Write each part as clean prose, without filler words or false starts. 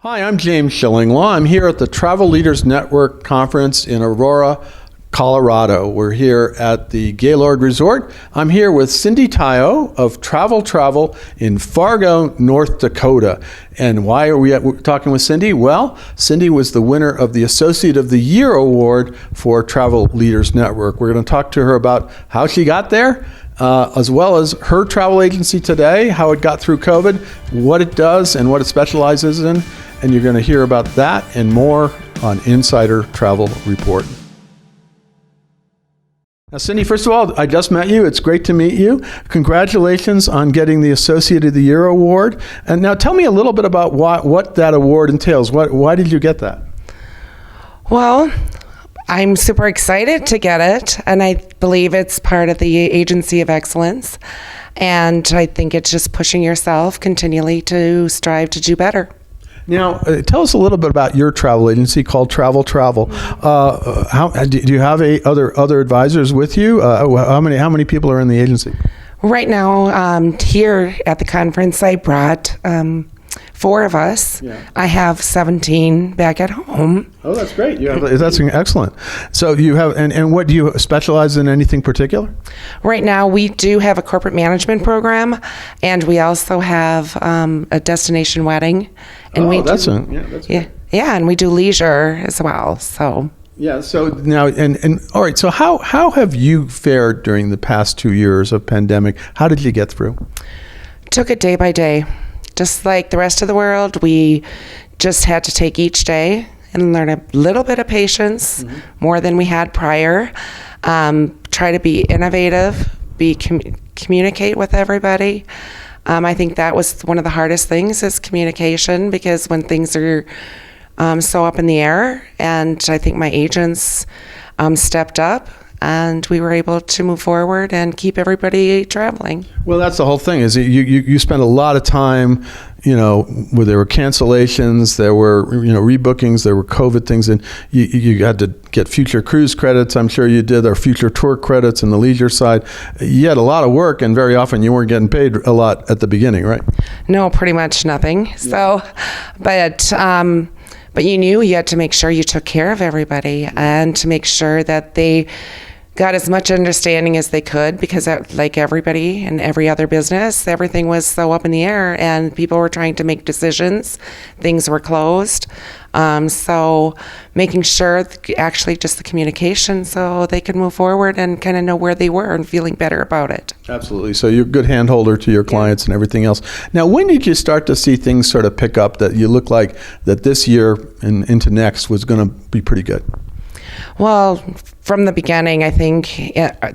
Hi, I'm James Shillinglaw. I'm here at the Travel Leaders Network conference in Aurora, Colorado. We're here at the Gaylord Resort. I'm here with Cindy Tayo of Travel in Fargo, North Dakota. And why are we talking with Cindy? Well, Cindy was the winner of the Associate of the Year Award for Travel Leaders Network. We're going to talk to her about how she got there, as well as her travel agency today, how it got through COVID, what it does and what it specializes in. And you're going to hear about that and more on Insider Travel Report. Now, Cindy, first of all, I just met you. It's great to meet you. Congratulations on getting the Associate of the Year Award. And now tell me a little bit about what that award entails. Why did you get that? Well, I'm super excited to get it, and I believe it's part of the Agency of Excellence. And I think it's just pushing yourself continually to strive to do better. Now, tell us a little bit about your travel agency called Travel. Do you have other advisors with you? How many people are in the agency? Right now, here at the conference, I brought 4 of us. Yeah. I have 17 back at home. Oh, that's great. That's excellent. So you have, and what do you specialize in? Anything particular? Right now, we do have a corporate management program, and we also have a destination wedding. And that's and we do leisure as well. So. Yeah. So now, and all right. So how have you fared during the past 2 years of pandemic? How did you get through? Took it day by day. Just like the rest of the world, we just had to take each day and learn a little bit of patience, more than we had prior. Try to be innovative, communicate with everybody. I think that was one of the hardest things is communication, because when things are so up in the air, and I think my agents stepped up, and we were able to move forward and keep everybody traveling. Well, that's the whole thing. Is you spent a lot of time, where there were cancellations, there were rebookings, there were COVID things, and you had to get future cruise credits. I'm sure you did, or future tour credits in the leisure side. You had a lot of work, and very often you weren't getting paid a lot at the beginning, right? No, pretty much nothing. Yeah. So, but you knew you had to make sure you took care of everybody and to make sure that they got as much understanding as they could, because like everybody and every other business, everything was so up in the air and people were trying to make decisions. Things were closed. So making sure actually just the communication so they could move forward and kind of know where they were and feeling better about it. Absolutely. So you're a good hand holder to your clients and everything else. Now, when did you start to see things sort of pick up that you look like that this year and into next was going to be pretty good? Well, from the beginning, I think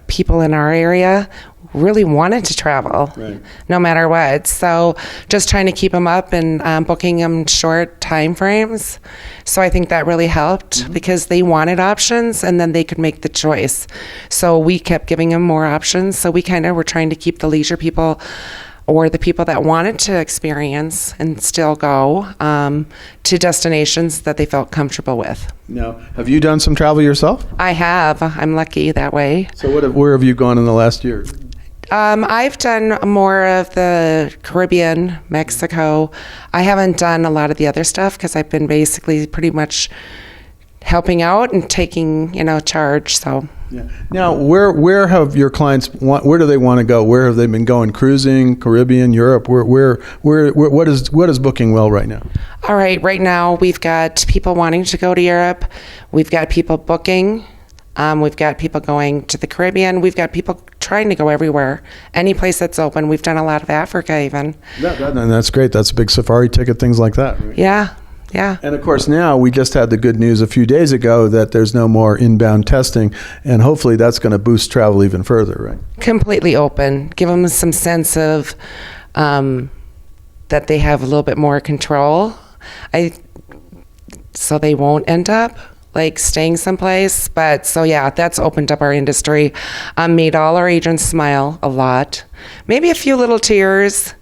people in our area really wanted to travel, right, no matter what. So just trying to keep them up and booking them short time frames. So I think that really helped, because they wanted options and then they could make the choice. So we kept giving them more options. So we kind of were trying to keep the leisure people, or the people that wanted to experience and still go to destinations that they felt comfortable with. Now, have you done some travel yourself? I have. I'm lucky that way. So where have you gone in the last year? I've done more of the Caribbean, Mexico. I haven't done a lot of the other stuff because I've been basically pretty much helping out and taking, charge. So. Yeah. Now, where have your clients? Where do they want to go? Where have they been going? Cruising, Caribbean, Europe. What is booking well right now? All right. Right now, we've got people wanting to go to Europe. We've got people booking. We've got people going to the Caribbean. We've got people trying to go everywhere. Any place that's open. We've done a lot of Africa even. And that's great. That's a big safari ticket, things like that. Right? Yeah. Yeah. And of course, now we just had the good news a few days ago that there's no more inbound testing, and hopefully that's going to boost travel even further, right? Completely open. Give them some sense of that they have a little bit more control. So they won't end up like staying someplace. But so yeah, that's opened up our industry. Made all our agents smile a lot. Maybe a few little tears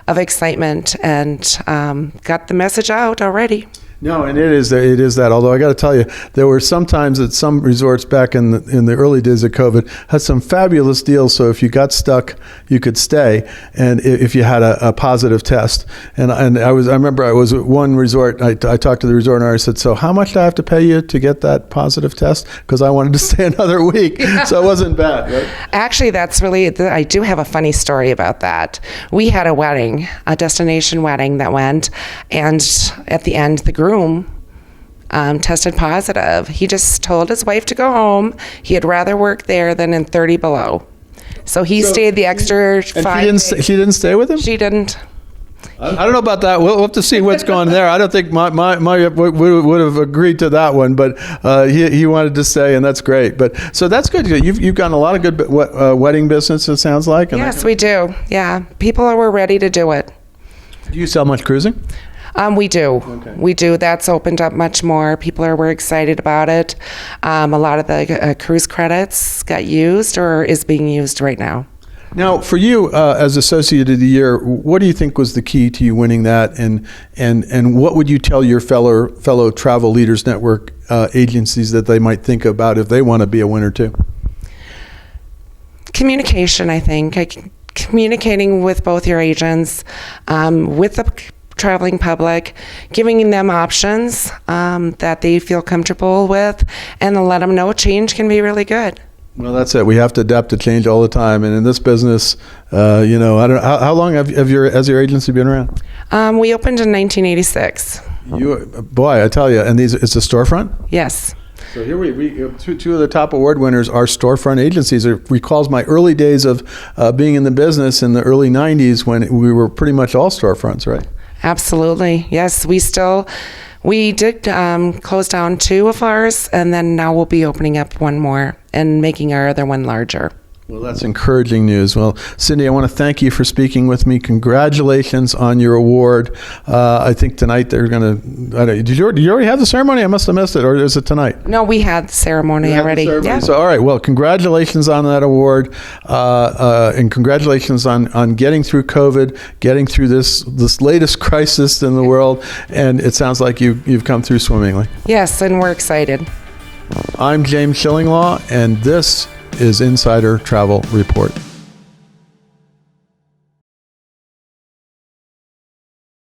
of excitement, and got the message out already. No, and it is that. Although I got to tell you, there were some times that some resorts back in the early days of COVID had some fabulous deals. So if you got stuck, you could stay, and if you had a positive test. And I remember I was at one resort. I talked to the resort owner. I said, "So how much do I have to pay you to get that positive test?" Because I wanted to stay another week, so it wasn't bad. Right? Actually, that's really, I do have a funny story about that. We had a wedding, a destination wedding that went, and at the end, the groom tested positive. He just told his wife to go home. He had rather work there than in 30 below. So he stayed the extra 5 days. She didn't stay with him? She didn't. I don't know about that. We'll have to see what's going on there. I don't think my would have agreed to that one, but he wanted to stay, and that's great. But so that's good. You've gotten a lot of good wedding business, it sounds like. Yes, we do. Yeah, people were ready to do it. Do you sell much cruising? We do. Okay. We do. That's opened up much more. People were excited about it. A lot of the cruise credits got used or is being used right now. Now, for you as Associate of the Year, what do you think was the key to you winning that, and what would you tell your fellow Travel Leaders Network agencies that they might think about if they want to be a winner too? Communication, I think. Communicating with both your agents, with the traveling public, giving them options that they feel comfortable with, and to let them know change can be really good. Well, that's it. We have to adapt to change all the time, and in this business, I don't know how long has your agency been around? We opened in 1986. Boy, I tell you, and it's a storefront. Yes. So here we two of the top award winners are storefront agencies. It recalls my early days of being in the business in the early 90s when we were pretty much all storefronts, right? Absolutely. Yes, we did close down 2 of ours, and then now we'll be opening up 1 more and making our other one larger. Well, that's encouraging news. Well, Cindy, I want to thank you for speaking with me. Congratulations on your award. I think tonight they're going to... Did you already have the ceremony? I must have missed it. Or is it tonight? No, we had the ceremony already. Yeah. So, all right. Well, congratulations on that award. And congratulations on getting through COVID, getting through this latest crisis in the world. And it sounds like you've come through swimmingly. Yes, and we're excited. I'm James Shillinglaw, and this is Insider Travel Report.